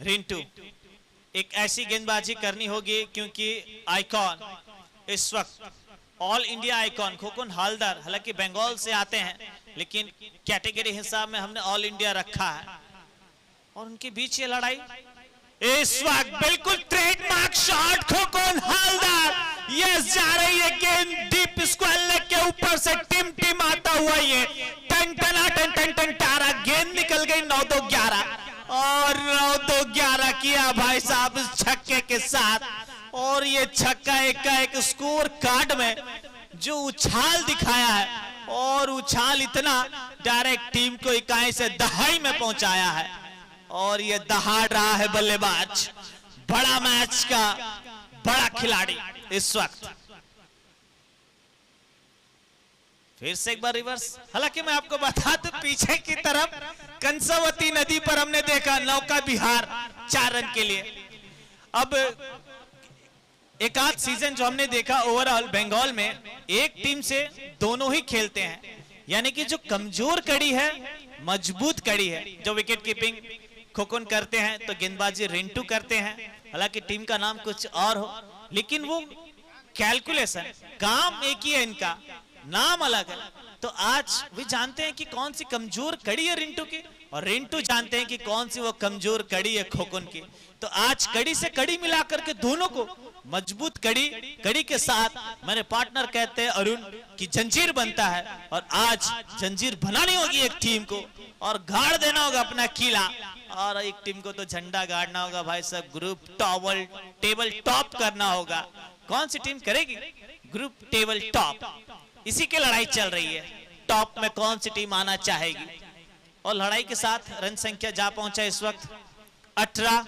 रिंटू, एक ऐसी गेंदबाजी करनी होगी, क्योंकि आइकॉन इस वक्त all India icon Khokan Haldar, हालांकि बंगाल से आते हैं, लेकिन कैटेगरी हिसाब में हमने ऑल इंडिया रखा है, और उनके बीच ये लड़ाई इस वक्त बिल्कुल trademark shot Khokan Haldar. Yes, जा रही है गेंद डीप स्क्वायर लेग के ऊपर से टिम आता हुआ, ये टन टन टारा गेंद निकल गई। 9-2-11 और 9-2-11 किया भाई साहब इस छक्के के साथ। और ये छक्का एक स्कोर कार्ड में जो उछाल दिखाया है, और उछाल इतना डायरेक्ट टीम को इकाई से दहाई में पहुंचाया है, और ये दहाड़ रहा है बल्लेबाज। बड़ा मैच का बड़ा खिलाड़ी इस वक्त। फिर से एक बार रिवर्स। हालांकि मैं आपको बता दूं, पीछे की तरफ कंसावती नदी पर हमने देखा नौका विहार 4 रन के लिए। अब एक आध सीजन जो हमने देखा ओवरऑल बंगाल में, एक टीम से दोनों ही खेलते हैं, यानी कि जो कमजोर कड़ी है, मजबूत कड़ी है, जो विकेट कीपिंग खोकन करते हैं तो गेंदबाजी रिंटू करते हैं। हालांकि टीम का नाम कुछ और हो, लेकिन वो कैलकुलेशन, काम एक ही है, इनका नाम अलग है। तो आज भी जानते हैं कि कौन सी कमजोर कड़ी है रिंटू की, और रिंटू जानते हैं कि कौन सी वो कमजोर कड़ी है खोकन की। तो आज कड़ी से कड़ी मिलाकर के दोनों को मजबूत कड़ी, कड़ी के साथ मेरे पार्टनर कहते हैं अरुण कि जंजीर बनता है, और आज जंजीर बनानी होगी एक टीम को और गाड़ देना होगा अपना किला, और एक टीम को तो झंडा गाड़ना होगा भाई साहब, ग्रुप टेबल टॉप करना होगा। कौन सी टीम करेगी ग्रुप टेबल टॉप? इसी की लड़ाई चल रही है, टॉप में कौन सी टीम आना चाहेगी। और लड़ाई के साथ रन संख्या जा पहुंचा इस वक्त 18।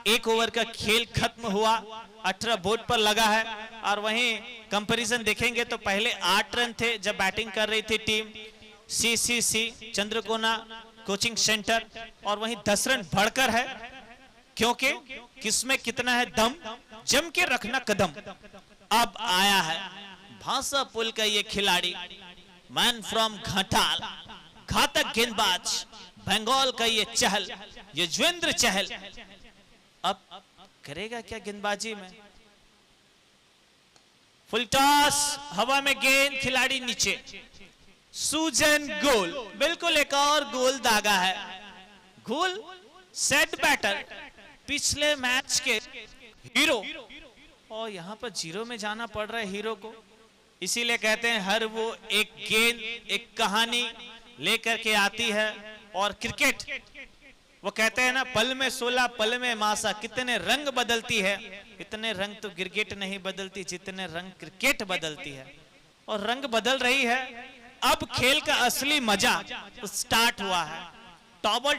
एक ओवर का खेल खत्म हुआ, 18 बोर्ड पर लगा है। और वहीं कंपैरिजन देखेंगे तो पहले 8 रन थे जब बैटिंग कर रही थी team CCC Chandrakona coaching centre, और वहीं 10 रन बढ़कर है, क्योंकि किसमें कितना है दम, जम के रखना कदम। अब आया है भांसा पुल का ये खिलाड़ी, मैन फ्रॉम घाटाल, घातक गेंदबाज बंगाल का ये चहल, युजवेंद्र चहल। अब करेगा क्या गेंदबाजी में? फुल टॉस, हवा में गेंद, खिलाड़ी नीचे, सूजन गोल, बिल्कुल एक और गोल दागा है। गोल सेट बैटर, पिछले मैच के हीरो, और यहां पर 0 में जाना पड़ रहा है हीरो को। इसीलिए कहते हैं हर वो एक गेंद एक कहानी लेकर के आती है। और क्रिकेट वो कहते हैं ना, पल में 16 पल में मासा, कितने रंग बदलती है, इतने रंग तो क्रिकेट नहीं बदलती जितने रंग क्रिकेट बदलती है। और रंग बदल रही है। अब खेल का असली मजा स्टार्ट हुआ है। टेबल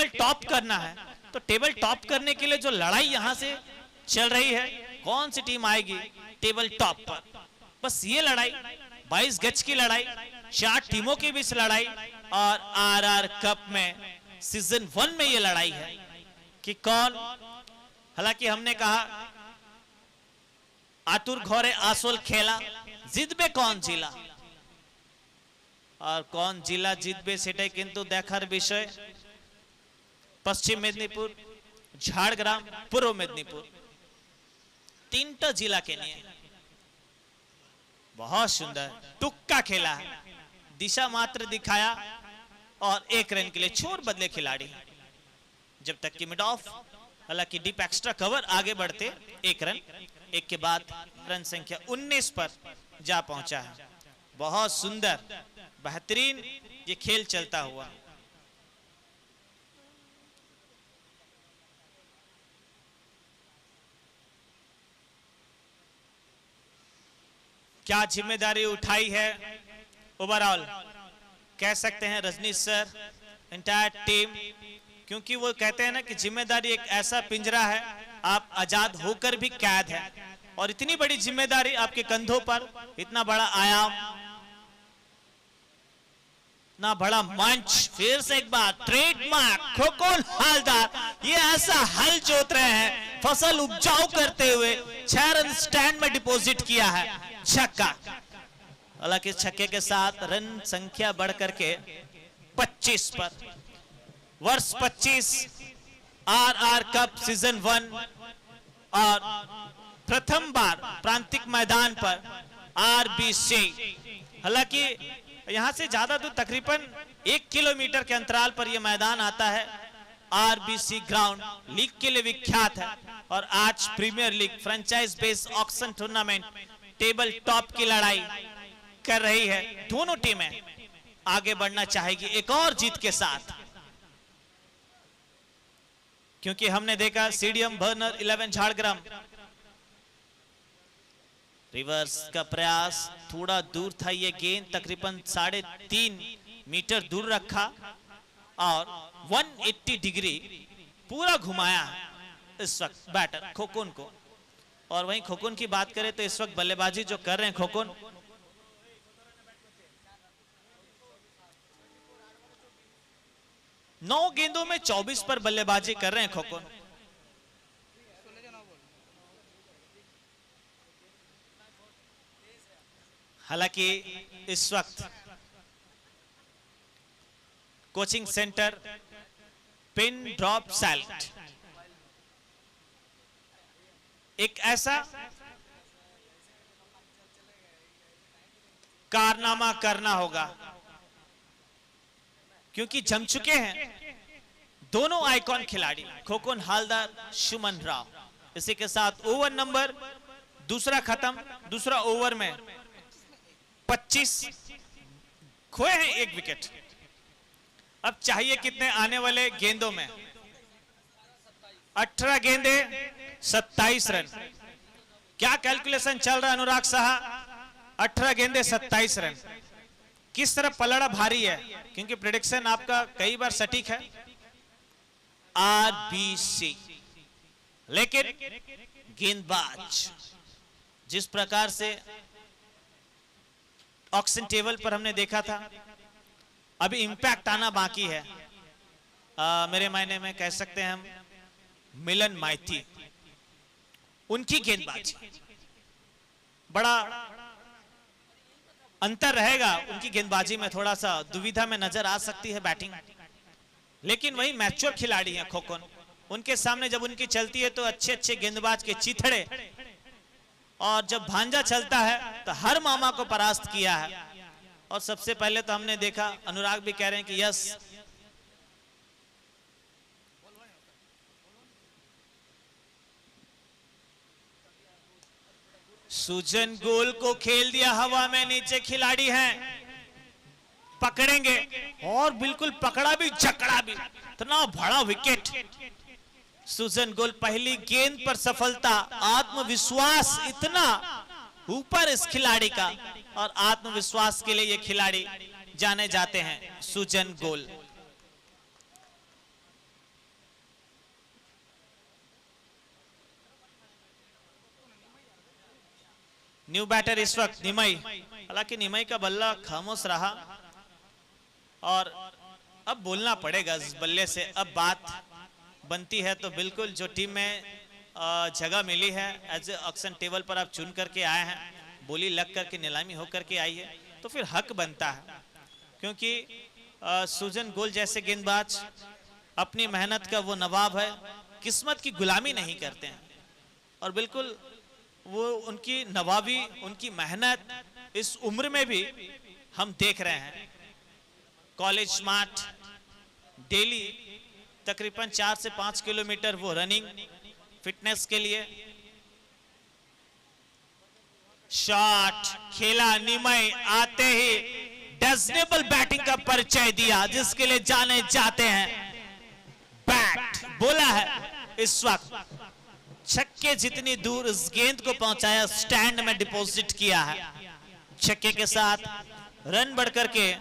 टॉप करना है, तो टेबल टॉप करने के लिए जो लड़ाई यहां से चल रही है, कौन सी टीम आएगी टेबल टॉप पर? बस ये लड़ाई 22 गज की लड़ाई, 4 टीमों के बीच लड़ाई, और आरआर कप में सीजन 1 में ये लड़ाई है कि कौन। हालांकि हमने कहा आतुर घोरे आसोल खेला, जितबे कौन जिला, और कौन जिला जितबे सेटाई किंतु देखार विषय। पश्चिम मेदिनीपुर, झाड़ग्राम, पूर्व मेदिनीपुर, 3टा जिला के लिए बहुत सुंदर टुक्का खेला है, दिशा मात्र दिखाया, और 1 रन के लिए छोर बदले खिलाड़ी जब तक कि मिड ऑफ। हालांकि डीप एक्स्ट्रा कवर आगे बढ़ते 1 रन, एक के बाद रन संख्या 19 पर जा पहुंचा है। बहुत सुंदर बेहतरीन ये खेल चलता हुआ। क्या जिम्मेदारी उठाई है ओवरऑल, कह सकते हैं रजनीश सर, एंटायर टीम, क्योंकि वो कहते हैं ना कि जिम्मेदारी एक ऐसा पिंजरा है, आप आजाद होकर भी कैद है, और इतनी बड़ी जिम्मेदारी आपके कंधों पर, इतना बड़ा आयाम, इतना बड़ा मंच। फिर से एक बार ट्रेडमार्क खोकोन हालदार, ये ऐसा हल जोत रहे हैं, फसल उपजाऊ करते हुए 6 रन स्टैंड में डिपॉजिट किया है, छक्का। हालांकि छक्के के साथ रन संख्या बढ़ करके 25 पर। वर्ष 25 आरआर कप सीजन 1, और प्रथम बार प्रांतिक मैदान पर आरबीसी। हालांकि यहां से ज्यादा दूर तकरीबन 1 किलोमीटर के अंतराल पर यह मैदान आता है। आरबीसी ग्राउंड लीग के लिए विख्यात है, और आज premier league franchise based auction tournament table top की लड़ाई कर रही है। दोनों टीमें आगे बढ़ना चाहेगी एक और जीत के साथ, क्योंकि हमने देखा सीडीएम बर्नर 11 झाड़ग्राम रिवर्स का प्रयास, थोड़ा दूर था ये गेंद, तकरीबन 3.5 मीटर दूर रखा, और 180 डिग्री पूरा घुमाया इस वक्त बैटर खोकोन को। और वहीं खोकोन की बात करें तो इस वक्त बल्लेबाजी जो कर रहे हैं खोकोन, नौ गेंदों में 24 पर बल्लेबाजी कर रहे हैं खोकोन। हालांकि इस वक्त coaching centre pin drop silent, एक ऐसा कारनामा करना होगा, क्योंकि जम चुके हैं दोनों आइकॉन खिलाड़ी खोकोन हालदार, सुमन राव इसी के साथ ओवर नंबर दूसरा खत्म। दूसरा ओवर में 25 खोए हैं, 1 विकेट। अब चाहिए कितने आने वाले गेंदों में? 18 गेंदे 27 रन। क्या कैलकुलेशन चल रहा है अनुराग साहा? 18 गेंदे 27 रन। किस तरह पलड़ा भारी है, क्योंकि प्रेडिक्शन आपका कई बार सटीक है। आरबीसी, लेकिन गेंदबाज जिस प्रकार से ऑक्शन टेबल पर हमने देखा था, अभी इंपैक्ट आना बाकी है। मेरे मायने में कह सकते हैं हम मिलन माइती, उनकी गेंदबाजी बड़ा अंतर रहेगा। उनकी गेंदबाजी में थोड़ा सा दुविधा में नजर आ सकती है बैटिंग, लेकिन वही मैच्योर खिलाड़ी हैं खोखन। उनके सामने जब उनकी चलती है तो अच्छे अच्छे गेंदबाज के चिथड़े, और जब भांजा चलता है तो हर मामा को परास्त किया है। और सबसे पहले तो हमने देखा, अनुराग भी कह रहे हैं कि यस, सुजन गोल को खेल दिया हवा में, नीचे खिलाड़ी हैं, पकड़ेंगे, और बिल्कुल पकड़ा भी, जकड़ा भी, इतना बड़ा विकेट। सुजन गोल, पहली गेंद पर सफलता, आत्मविश्वास इतना ऊपर इस खिलाड़ी का, और आत्मविश्वास के लिए ये खिलाड़ी जाने जाते हैं, सुजन गोल। न्यू बैटर इस वक्त निमई, हालांकि निमई का बल्ला खामोश रहा, और अब बोलना पड़ेगा इस बल्ले से। अब बात बनती है तो बिल्कुल जो टीम में जगह मिली है, एज ए ऑक्शन टेबल पर आप चुन करके आए हैं, बोली लग करके नीलामी होकर के आई है, तो फिर हक बनता है। क्योंकि सुजन गोल जैसे गेंदबाज अपनी मेहनत का वो नवाब है, किस्मत की गुलामी नहीं करते हैं, और बिल्कुल वो उनकी नवाबी, उनकी मेहनत इस उम्र में भी हम देख रहे हैं। कॉलेज स्मार्ट, डेली तकरीबन 4 से 5 किलोमीटर वो रनिंग फिटनेस के लिए। शॉट खेला, निमई आते ही डजनेबल बैटिंग का परिचय दिया, जिसके लिए जाने जाते हैं। बैट बोला है इस वक्त, छक्के जितनी दूर इस गेंद को पहुंचाया, स्टैंड में डिपॉजिट किया है। छक्के के साथ रन बढ़कर के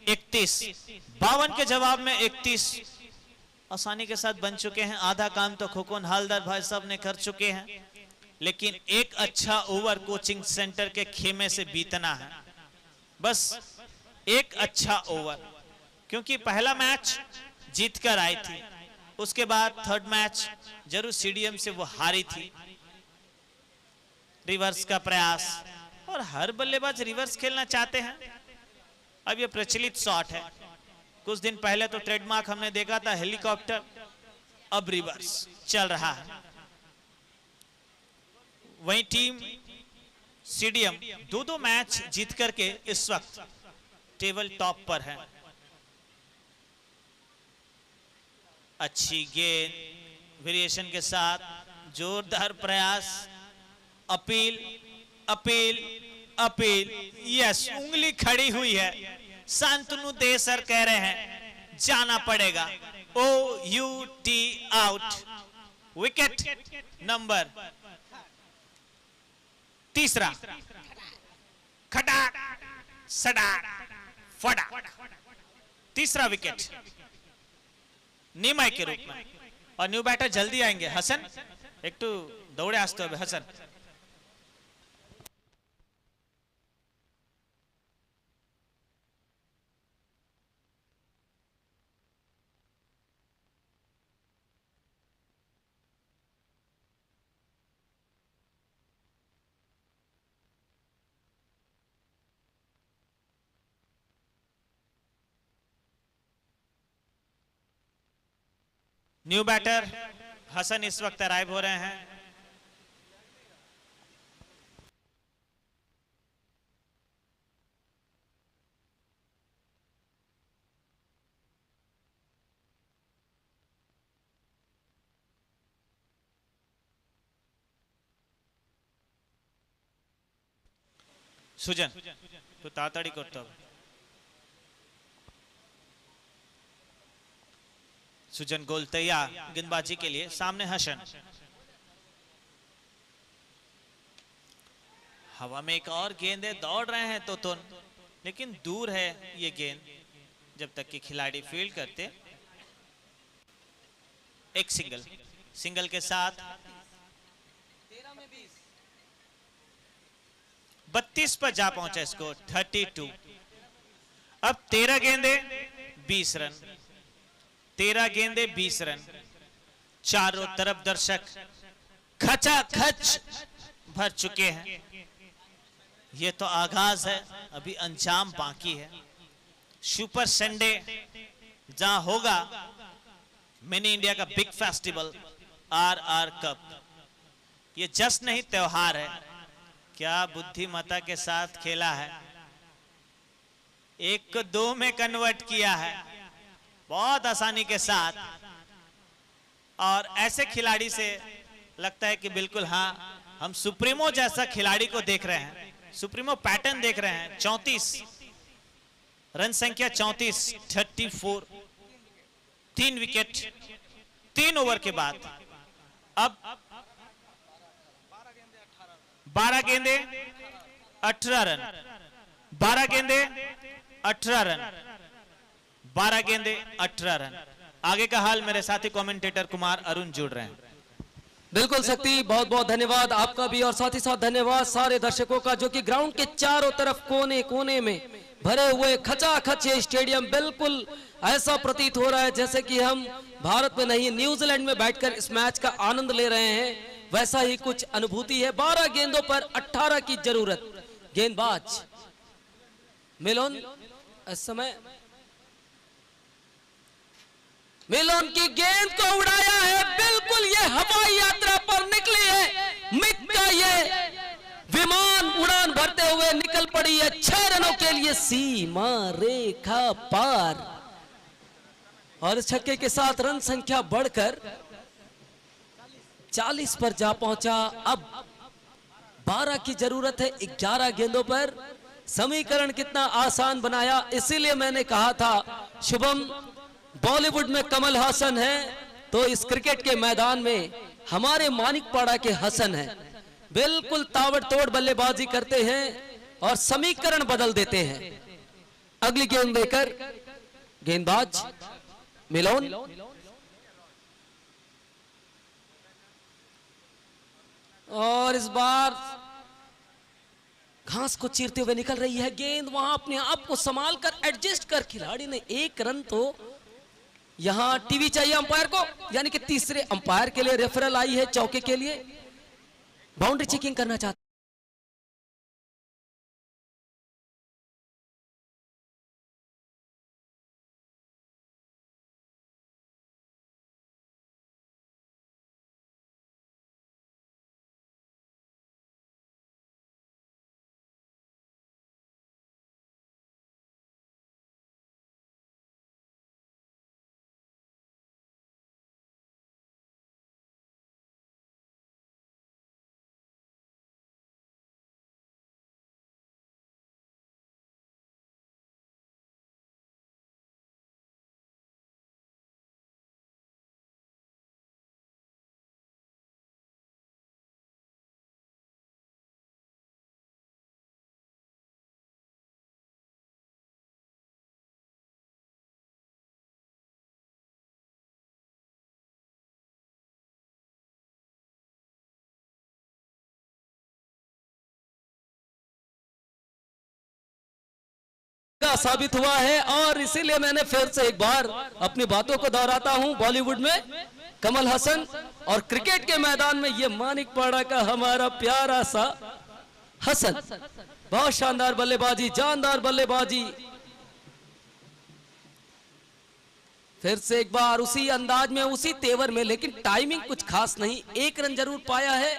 31, 52 के जवाब में 31 आसानी के साथ बन चुके हैं। आधा काम तो खोखन हालदार भाई साहब ने कर चुके हैं, लेकिन एक अच्छा ओवर कोचिंग सेंटर के खेमे से बीतना है, बस एक अच्छा ओवर। क्योंकि पहला मैच जीतकर आई थी, उसके बाद थर्ड मैच जरूर सीडीएम से वो हारी थी। रिवर्स का प्रयास, और हर बल्लेबाज रिवर्स खेलना चाहते हैं। अब ये प्रचलित शॉट है, कुछ दिन पहले तो ट्रेडमार्क हमने देखा था हेलीकॉप्टर, अब रिवर्स चल रहा है। वही टीम सीडीएम 2-2 मैच जीत करके इस वक्त टेबल टॉप पर है। अच्छी गेंद वेरिएशन के साथ, जोरदार प्रयास, अपील अपील अपील, यस, उंगली खड़ी हुई है, शांतनु दे सर कह रहे हैं जाना पड़ेगा। OUT आउट, विकेट नंबर तीसरा। खटाक सडाक फटाक, तीसरा विकेट निमय के रूप में। और न्यू बैटर जल्दी आएंगे, हसन एक तो दौड़े आसते हो हसन। न्यू बैटर हसन इस वक्त अराइव हो रहे हैं। সুজন তো তাড়াতাড়ি করতে হবে। सुजन गोल तैयार गेंदबाजी के लिए। सामने हसन, हवा में एक और गेंद है, दौड़ रहे हैं तोतुन, लेकिन दूर है ये गेंद जब तक कि खिलाड़ी फील्ड करते। एक सिंगल, सिंगल के साथ 32 पर जा पहुंचा स्कोर 32। अब 13 गेंदे 20 रन, 13 गेंदे 20 रन। चारों तरफ दर्शक खचाखच भर चुके हैं। ये तो आगाज है, अभी अंजाम बाकी है। सुपर संडे जहां होगा मिनी इंडिया का बिग फेस्टिवल आरआर कप, ये जश्न नहीं त्योहार है। क्या बुद्धिमत्ता के साथ खेला है, 1 को 2 में कन्वर्ट किया है बहुत आसानी के साथ। और ऐसे खिलाड़ी से लगता है कि बिल्कुल हाँ, हम सुप्रीमो जैसा खिलाड़ी को देख रहे हैं, सुप्रीमो पैटर्न देख रहे हैं। 34 रन संख्या, 34 34, 3 विकेट 3 ओवर के बाद। अब 12 गेंदे 18 रन, 12 गेंदे 18 रन, 12 गेंदे 18 रन। आगे का हाल मेरे साथी कमेंटेटर कुमार अरुण जुड़ रहे हैं। बिल्कुल शक्ति, बहुत बहुत धन्यवाद आपका भी, और साथ ही साथ धन्यवाद सारे दर्शकों का जो कि ग्राउंड के चारों तरफ कोने कोने में भरे हुए खचाखच ये स्टेडियम बिल्कुल ऐसा प्रतीत हो रहा है जैसे कि हम भारत में नहीं न्यूजीलैंड में बैठकर इस मैच का आनंद ले रहे हैं, वैसा ही कुछ अनुभूति है। 12 गेंदों पर 18 की जरूरत। गेंदबाज मिलोन इस समय मिलोन की गेंद को उड़ाया है, बिल्कुल ये हवाई यात्रा पर निकली है। मिक का ये विमान उड़ान भरते हुए निकल पड़ी है 6 रनों के लिए सीमा रेखा पार, और इस छक्के के साथ रन संख्या बढ़कर 40 पर जा पहुंचा। अब 12 की जरूरत है 11 गेंदों पर। समीकरण कितना आसान बनाया, इसीलिए मैंने कहा था शुभम बॉलीवुड में कमल हासन है तो इस क्रिकेट के मैदान में हमारे मानिकपाड़ा के हसन है। बिल्कुल ताबड़तोड़ बल्लेबाजी करते हैं और समीकरण बदल देते हैं। अगली गेंद देकर गेंदबाज मिलोन, और इस बार घास को चीरते हुए निकल रही है गेंद। वहां अपने आप को संभाल कर एडजस्ट कर खिलाड़ी ने 1 रन तो यहां टीवी चाहिए अंपायर को, यानी कि तीसरे अंपायर के लिए रेफरल आई है चौके के लिए, बाउंड्री चेकिंग करना चाहते। साबित हुआ है, और इसीलिए मैंने फिर से एक बार अपनी बातों को दोहराता हूं। बॉलीवुड में कमल हसन और क्रिकेट के मैदान में ये मानिकपाड़ा का हमारा प्यारा सा हसन। बहुत शानदार बल्लेबाजी, जानदार बल्लेबाजी। फिर से एक बार उसी अंदाज में, उसी तेवर में, लेकिन टाइमिंग कुछ खास नहीं। 1 रन जरूर पाया है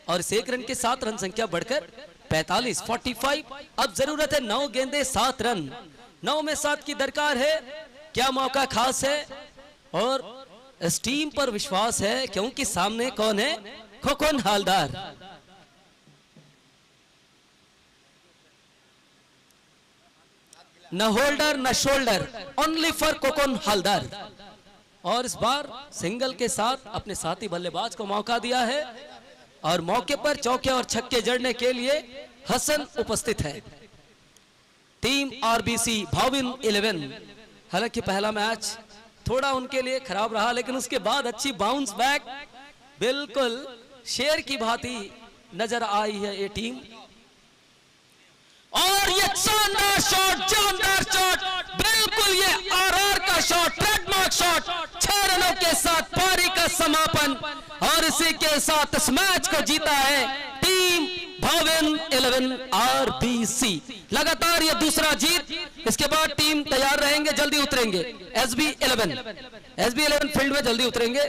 और इस 1 रन के साथ रन संख्या बढ़कर 45 45। अब जरूरत है 9 गेंदे 7 रन, 9 में 7 की दरकार है। क्या मौका खास है और इस टीम पर विश्वास है, क्योंकि सामने कौन है? खोखन हालदार। न होल्डर न shoulder, only for Kokan Haldar. और इस बार सिंगल के साथ अपने साथी बल्लेबाज को मौका दिया है और मौके पर चौके और छक्के जड़ने के लिए हसन उपस्थित है। Team RBC Bhavin 11। हालांकि पहला मैच थोड़ा उनके लिए खराब रहा, लेकिन उसके बाद अच्छी बाउंस बैक, बिल्कुल शेर की भांति नजर आई है ये टीम। और ये शानदार शॉट, जानदार शॉट, बिल्कुल ये आरआर का शॉट, ट्रेडमार्क शॉट, 6 रनों के साथ पारी का समापन। और इसी के साथ इस मैच को जीता है टीम भाविन 11 आरबीसी। लगातार ये दूसरा जीत, इसके बाद टीम तैयार रहेंगे, जल्दी उतरेंगे। एसबी 11 फील्ड में जल्दी उतरेंगे।